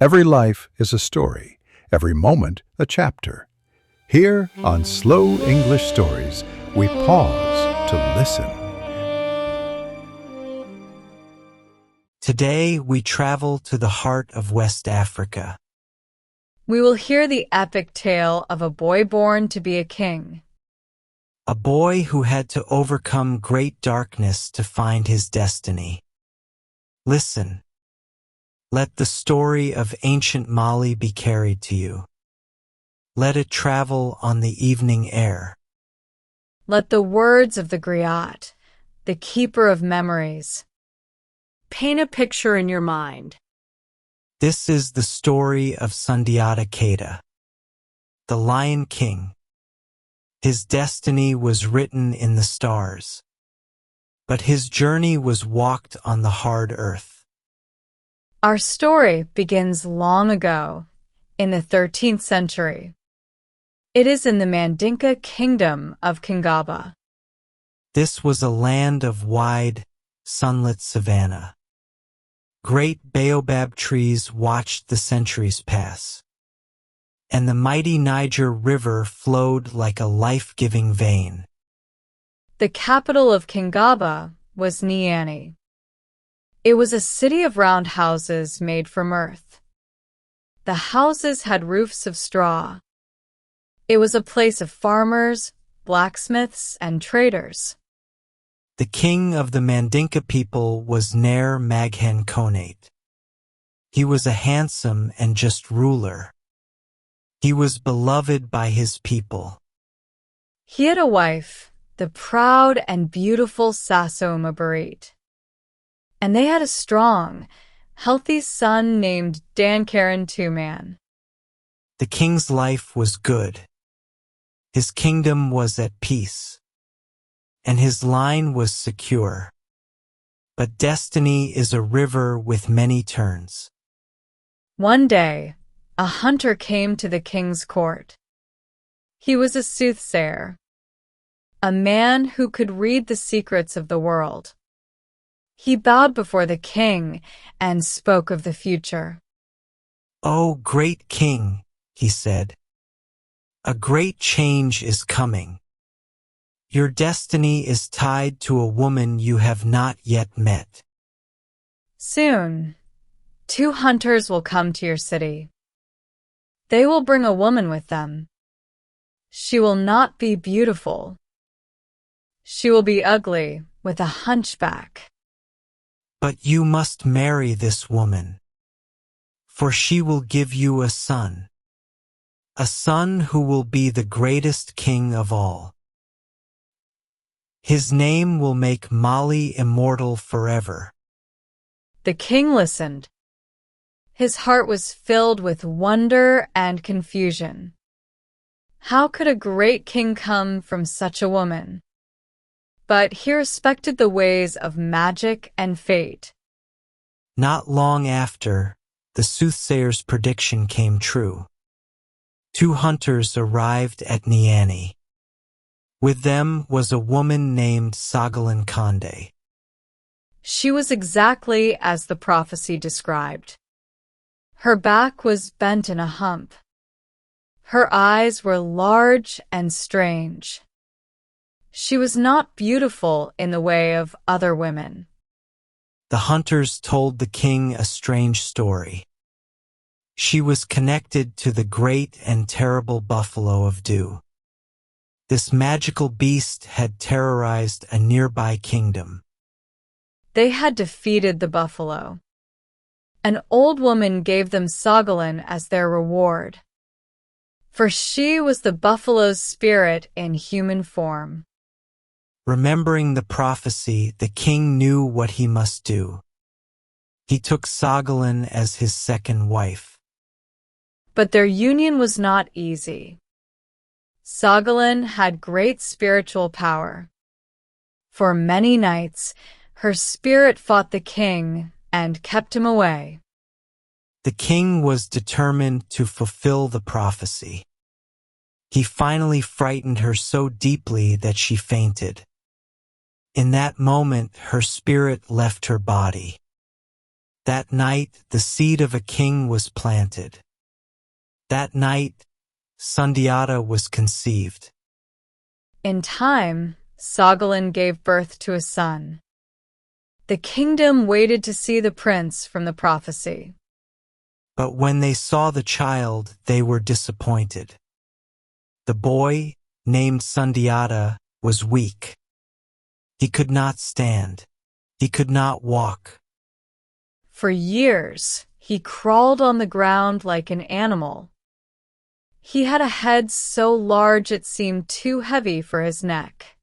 Every life is a story, every moment a chapter. Here on Slow English Stories, we pause to listen. Today we travel to the heart of West Africa. We will hear the epic tale of a boy born to be a king. A boy who had to overcome great darkness to find his destiny. Listen. Let the story of ancient Mali be carried to you. Let it travel on the evening air. Let the words of the griot, the keeper of memories, paint a picture in your mind. This is the story of Sundiata Keita, the Lion King. His destiny was written in the stars, but his journey was walked on the hard earth. Our story begins long ago, in the 13th century. It is in the Mandinka kingdom of Kingaba. This was a land of wide, sunlit savanna. Great baobab trees watched the centuries pass, and the mighty Niger River flowed like a life-giving vein. The capital of Kingaba was Niani. It was a city of round houses made from earth. The houses had roofs of straw. It was a place of farmers, blacksmiths, and traders. The king of the Mandinka people was Ner Maghen Konate. He was a handsome and just ruler. He was beloved by his people. He had a wife, the proud and beautiful Sasso Mabarit. And they had a strong, healthy son named Dankaran Tuman. The king's life was good. His kingdom was at peace, and his line was secure. But destiny is a river with many turns. One day, a hunter came to the king's court. He was a soothsayer, a man who could read the secrets of the world. He bowed before the king and spoke of the future. "O great king," he said, "a great change is coming. Your destiny is tied to a woman you have not yet met. Soon, 2 hunters will come to your city. They will bring a woman with them. She will not be beautiful. She will be ugly, with a hunchback. But you must marry this woman, for she will give you a son who will be the greatest king of all. His name will make Mali immortal forever." The king listened. His heart was filled with wonder and confusion. How could a great king come from such a woman? But he respected the ways of magic and fate. Not long after, the soothsayer's prediction came true. 2 hunters arrived at Niani. With them was a woman named Sagalin Kande. She was exactly as the prophecy described. Her back was bent in a hump. Her eyes were large and strange. She was not beautiful in the way of other women. The hunters told the king a strange story. She was connected to the great and terrible buffalo of dew. This magical beast had terrorized a nearby kingdom. They had defeated the buffalo. An old woman gave them Sagalin as their reward, for she was the buffalo's spirit in human form. Remembering the prophecy, the king knew what he must do. He took Sagalin as his second wife. But their union was not easy. Sagalin had great spiritual power. For many nights, her spirit fought the king and kept him away. The king was determined to fulfill the prophecy. He finally frightened her so deeply that she fainted. In that moment, her spirit left her body. That night, the seed of a king was planted. That night, Sundiata was conceived. In time, Sogolin gave birth to a son. The kingdom waited to see the prince from the prophecy. But when they saw the child, they were disappointed. The boy, named Sundiata, was weak. He could not stand. He could not walk. For years, he crawled on the ground like an animal. He had a head so large it seemed too heavy for his neck.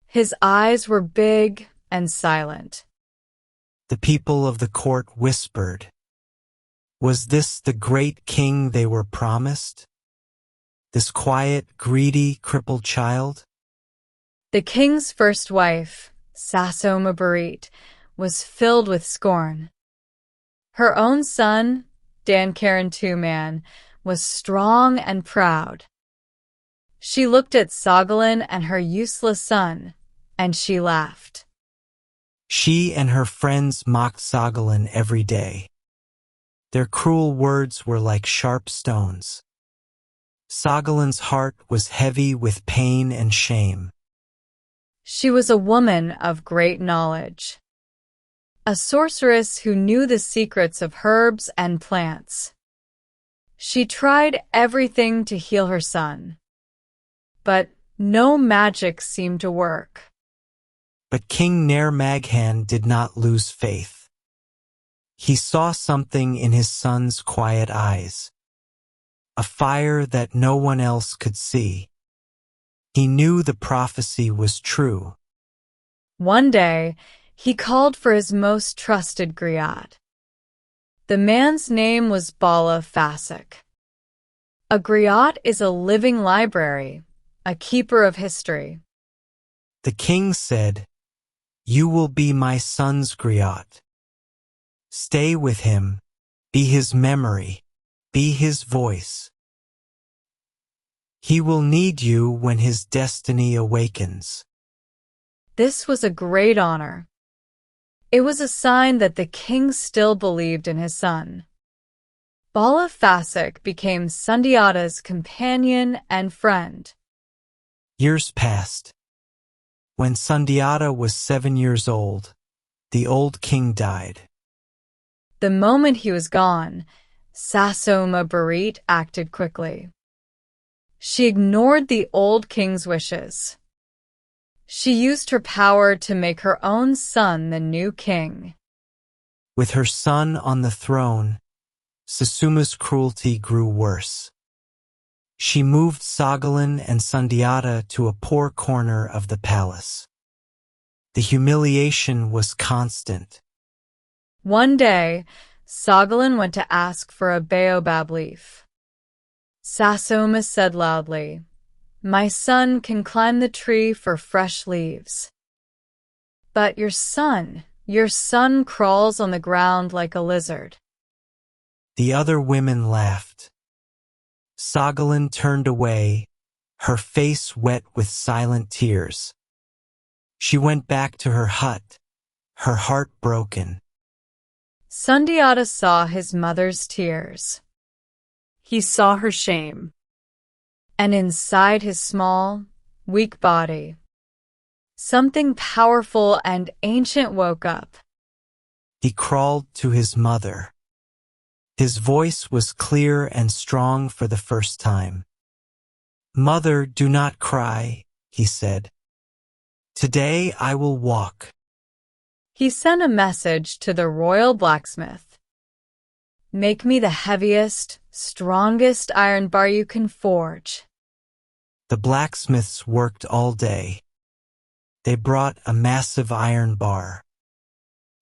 His eyes were big and silent. The people of the court whispered, "Was this the great king they were promised? This quiet, greedy, crippled child?" The king's first wife, Sasoma Barit, was filled with scorn. Her own son, Dankaran Tuman, was strong and proud. She looked at Sogolin and her useless son, and she laughed. She and her friends mocked Sogolin every day. Their cruel words were like sharp stones. Sogolin's heart was heavy with pain and shame. She was a woman of great knowledge, a sorceress who knew the secrets of herbs and plants. She tried everything to heal her son, but no magic seemed to work. But King Ner-Maghan did not lose faith. He saw something in his son's quiet eyes, a fire that no one else could see. He knew the prophecy was true. One day, he called for his most trusted griot. The man's name was Bala Fasek. A griot is a living library, a keeper of history. The king said, "You will be my son's griot. Stay with him, be his memory, be his voice. He will need you when his destiny awakens." This was a great honor. It was a sign that the king still believed in his son. Bala Fasek became Sundiata's companion and friend. Years passed. When Sundiata was 7 years old, the old king died. The moment he was gone, Sasoma Barit acted quickly. She ignored the old king's wishes. She used her power to make her own son the new king. With her son on the throne, Susuma's cruelty grew worse. She moved Sogolin and Sundiata to a poor corner of the palace. The humiliation was constant. One day, Sogolin went to ask for a baobab leaf. Sasoma said loudly, "My son can climb the tree for fresh leaves." "But your son crawls on the ground like a lizard." The other women laughed. Sogolin turned away, her face wet with silent tears. She went back to her hut, her heart broken. Sundiata saw his mother's tears. He saw her shame. And inside his small, weak body, something powerful and ancient woke up. He crawled to his mother. His voice was clear and strong for the first time. "Mother, do not cry," he said. "Today I will walk." He sent a message to the royal blacksmith. "Make me the heaviest, strongest iron bar you can forge." The blacksmiths worked all day. They brought a massive iron bar.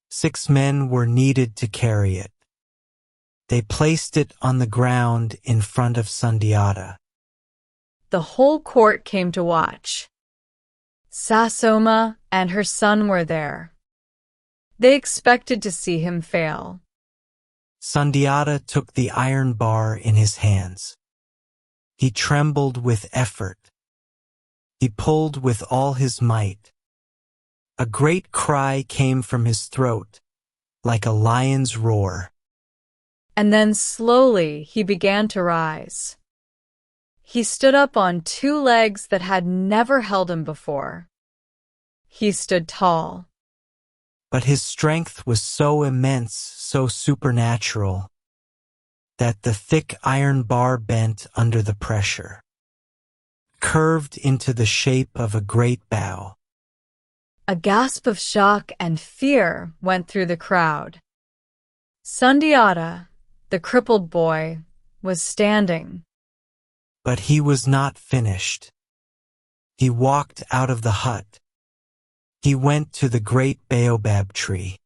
6 men were needed to carry it. They placed it on the ground in front of Sundiata. The whole court came to watch. Sasoma and her son were there. They expected to see him fail. Sundiata took the iron bar in his hands. He trembled with effort. He pulled with all his might. A great cry came from his throat. like a lion's roar. And then slowly he began to rise. He stood up on two legs that had never held him before. He stood tall. But his strength was so immense, so supernatural, that the thick iron bar bent under the pressure, curved into the shape of a great bow. A gasp of shock and fear went through the crowd. Sundiata, the crippled boy, was standing. But he was not finished. He walked out of the hut. He went to the great baobab tree.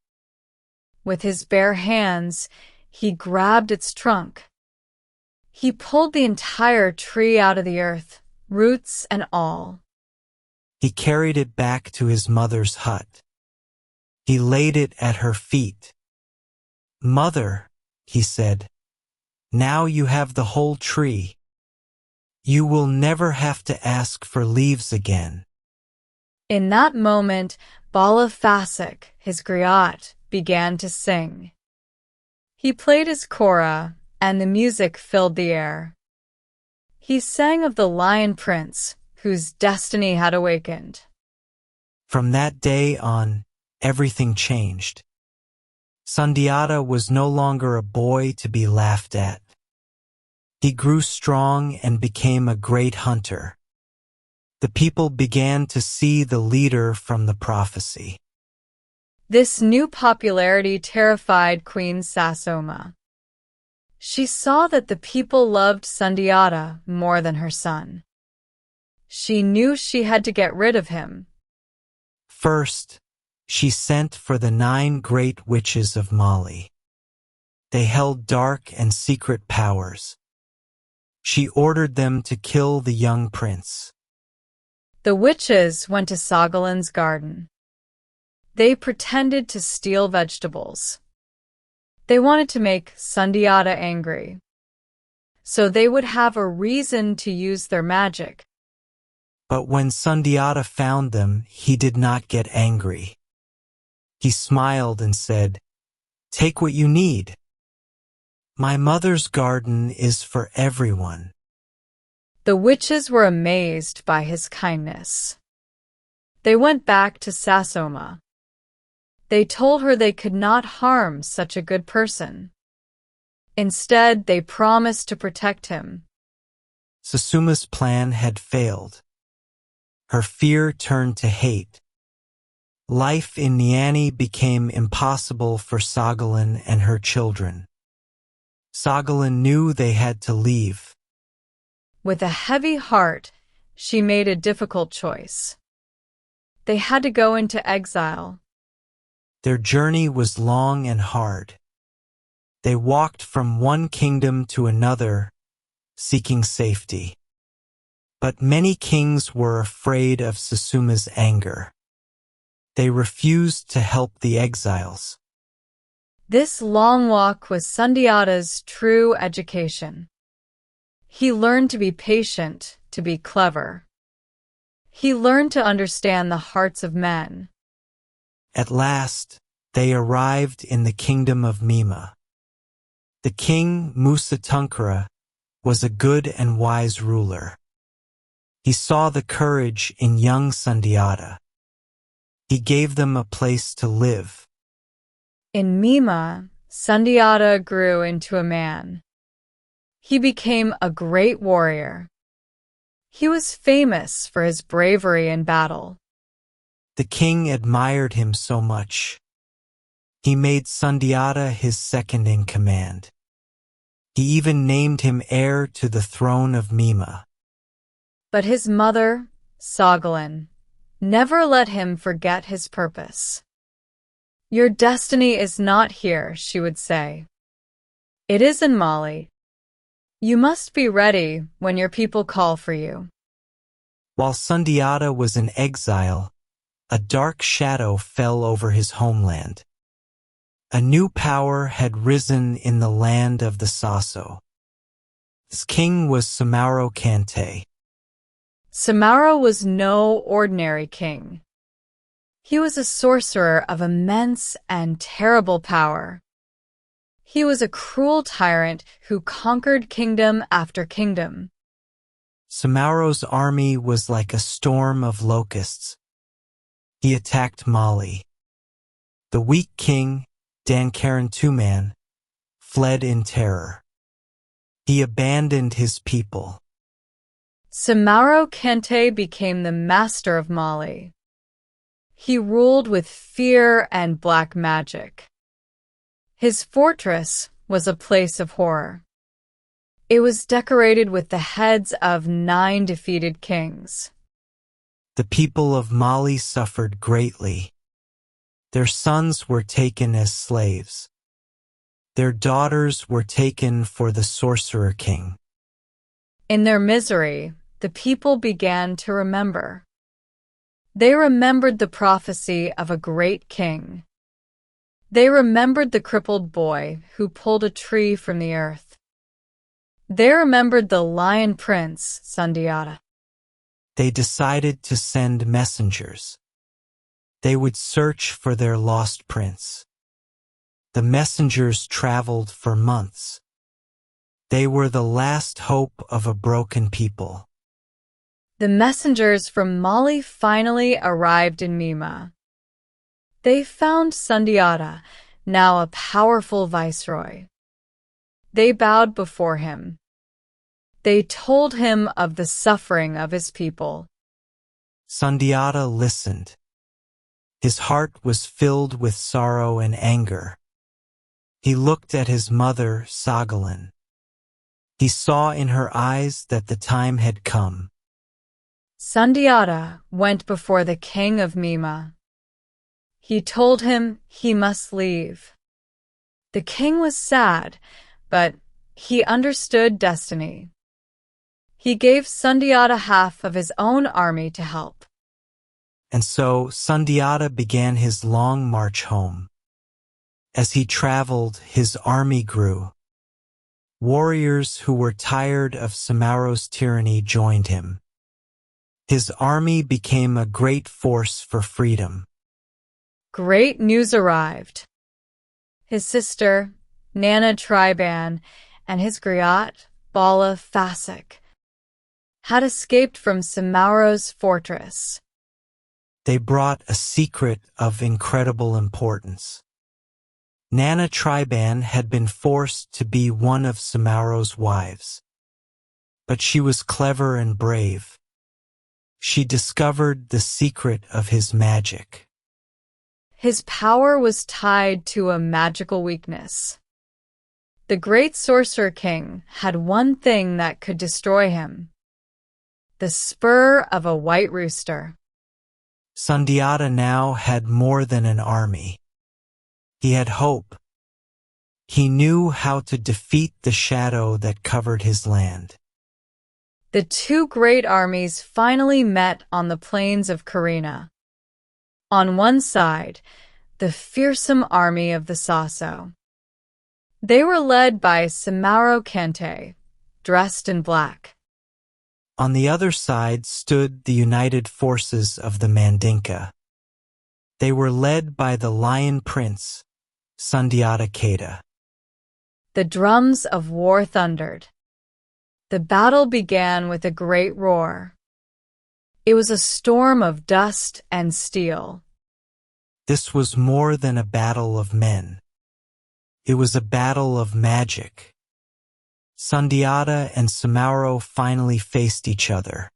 With his bare hands, he grabbed its trunk. He pulled the entire tree out of the earth, roots and all. He carried it back to his mother's hut. He laid it at her feet. "Mother," he said, "now you have the whole tree. You will never have to ask for leaves again." In that moment, Bala Fasik, his griot, began to sing. He played his kora, and the music filled the air. He sang of the lion prince, whose destiny had awakened. From that day on, everything changed. Sundiata was no longer a boy to be laughed at. He grew strong and became a great hunter. The people began to see the leader from the prophecy. This new popularity terrified Queen Sasoma. She saw that the people loved Sundiata more than her son. She knew she had to get rid of him. First, she sent for the 9 great witches of Mali. They held dark and secret powers. She ordered them to kill the young prince. The witches went to Sagalin's garden. They pretended to steal vegetables. They wanted to make Sundiata angry, so they would have a reason to use their magic. But when Sundiata found them, he did not get angry. He smiled and said, "Take what you need. My mother's garden is for everyone." The witches were amazed by his kindness. They went back to Sasoma. They told her they could not harm such a good person. Instead, they promised to protect him. Sasuma's plan had failed. Her fear turned to hate. Life in Niani became impossible for Sagalin and her children. Sagalin knew they had to leave. With a heavy heart, she made a difficult choice. They had to go into exile. Their journey was long and hard. They walked from one kingdom to another, seeking safety. But many kings were afraid of Sasuma's anger. They refused to help the exiles. This long walk was Sundiata's true education. He learned to be patient, to be clever. He learned to understand the hearts of men. At last, they arrived in the kingdom of Mima. The king, Musa Tunkara, was a good and wise ruler. He saw the courage in young Sundiata. He gave them a place to live. In Mima, Sundiata grew into a man. He became a great warrior. He was famous for his bravery in battle. The king admired him so much. He made Sundiata his second in command. He even named him heir to the throne of Mima. But his mother, Sagalin, never let him forget his purpose. "Your destiny is not here," she would say. "It is in Mali. You must be ready when your people call for you." While Sundiata was in exile, a dark shadow fell over his homeland. A new power had risen in the land of the Saso. Its king was Samauro Kante. Samauro was no ordinary king. He was a sorcerer of immense and terrible power. He was a cruel tyrant who conquered kingdom after kingdom. Samauro's army was like a storm of locusts. He attacked Mali. The weak king, Dankaran-Tuman, fled in terror. He abandoned his people. Samauro Kente became the master of Mali. He ruled with fear and black magic. His fortress was a place of horror. It was decorated with the heads of 9 defeated kings. The people of Mali suffered greatly. Their sons were taken as slaves. Their daughters were taken for the sorcerer king. In their misery, the people began to remember. They remembered the prophecy of a great king. They remembered the crippled boy who pulled a tree from the earth. They remembered the lion prince, Sundiata. They decided to send messengers. They would search for their lost prince. The messengers traveled for months. They were the last hope of a broken people. The messengers from Mali finally arrived in Mima. They found Sundiata, now a powerful viceroy. They bowed before him. They told him of the suffering of his people. Sundiata listened. His heart was filled with sorrow and anger. He looked at his mother, Sagalan. He saw in her eyes that the time had come. Sundiata went before the king of Mima. He told him he must leave. The king was sad, but he understood destiny. He gave Sundiata half of his own army to help. And so Sundiata began his long march home. As he traveled, his army grew. Warriors who were tired of Samauro's tyranny joined him. His army became a great force for freedom. Great news arrived. His sister, Nana Triban, and his griot, Bala Fasik, had escaped from Samauro's fortress. They brought a secret of incredible importance. Nana Triban had been forced to be one of Samauro's wives. But she was clever and brave. She discovered the secret of his magic. His power was tied to a magical weakness. The great sorcerer king had one thing that could destroy him: the spur of a white rooster. Sundiata now had more than an army. He had hope. He knew how to defeat the shadow that covered his land. The 2 great armies finally met on the plains of Karina. On one side, the fearsome army of the Saso. They were led by Samauro Kente, dressed in black. On the other side stood the united forces of the Mandinka. They were led by the Lion Prince, Sundiata Keita. The drums of war thundered. The battle began with a great roar. It was a storm of dust and steel. This was more than a battle of men. It was a battle of magic. Sundiata and Samauro finally faced each other.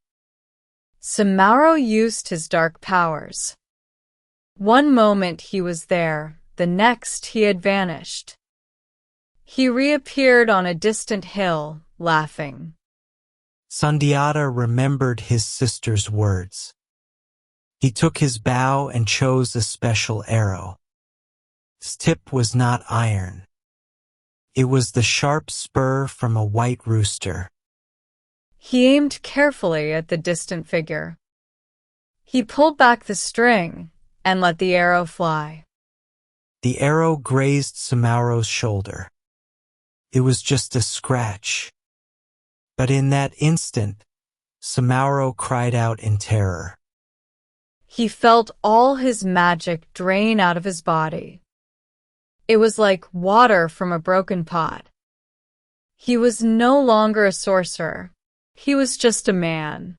Samauro used his dark powers. One moment he was there, the next he had vanished. He reappeared on a distant hill, laughing. Sundiata remembered his sister's words. He took his bow and chose a special arrow. Its tip was not iron. It was the sharp spur from a white rooster. He aimed carefully at the distant figure. He pulled back the string and let the arrow fly. The arrow grazed Samauro's shoulder. It was just a scratch. But in that instant, Samauro cried out in terror. He felt all his magic drain out of his body. It was like water from a broken pot. He was no longer a sorcerer. He was just a man.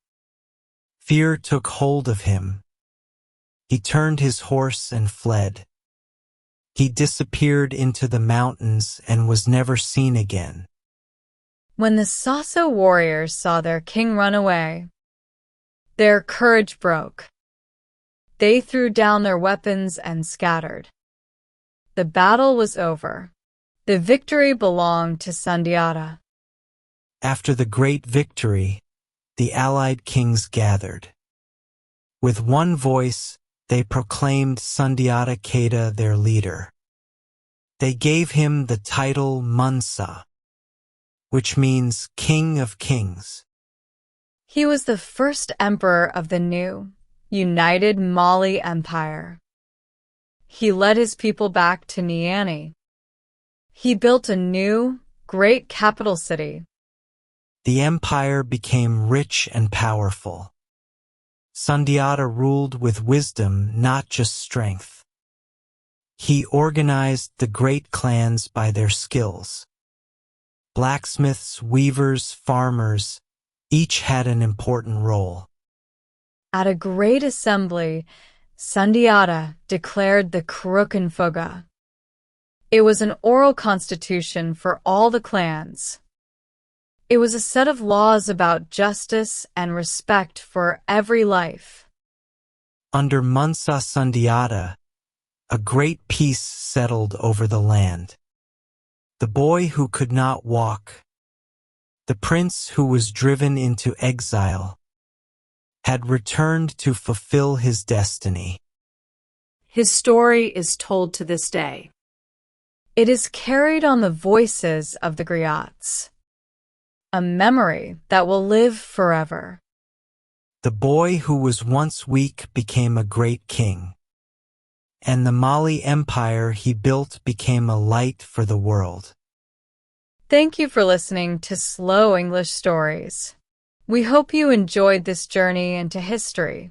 Fear took hold of him. He turned his horse and fled. He disappeared into the mountains and was never seen again. When the Sasso warriors saw their king run away, their courage broke. They threw down their weapons and scattered. The battle was over. The victory belonged to Sundiata. After the great victory, the allied kings gathered. With one voice, they proclaimed Sundiata Keita their leader. They gave him the title Munsa, which means King of Kings. He was the first emperor of the new, united Mali Empire. He led his people back to Niani. He built a new, great capital city. The empire became rich and powerful. Sundiata ruled with wisdom, not just strength. He organized the great clans by their skills. Blacksmiths, weavers, farmers, each had an important role. At a great assembly, Sundiata declared the Kurukanfuga. It was an oral constitution for all the clans. It was a set of laws about justice and respect for every life. Under Munsa Sundiata, a great peace settled over the land. The boy who could not walk, the prince who was driven into exile, had returned to fulfill his destiny. His story is told to this day. It is carried on the voices of the griots, a memory that will live forever. The boy who was once weak became a great king, and the Mali Empire he built became a light for the world. Thank you for listening to Slow English Stories. We hope you enjoyed this journey into history.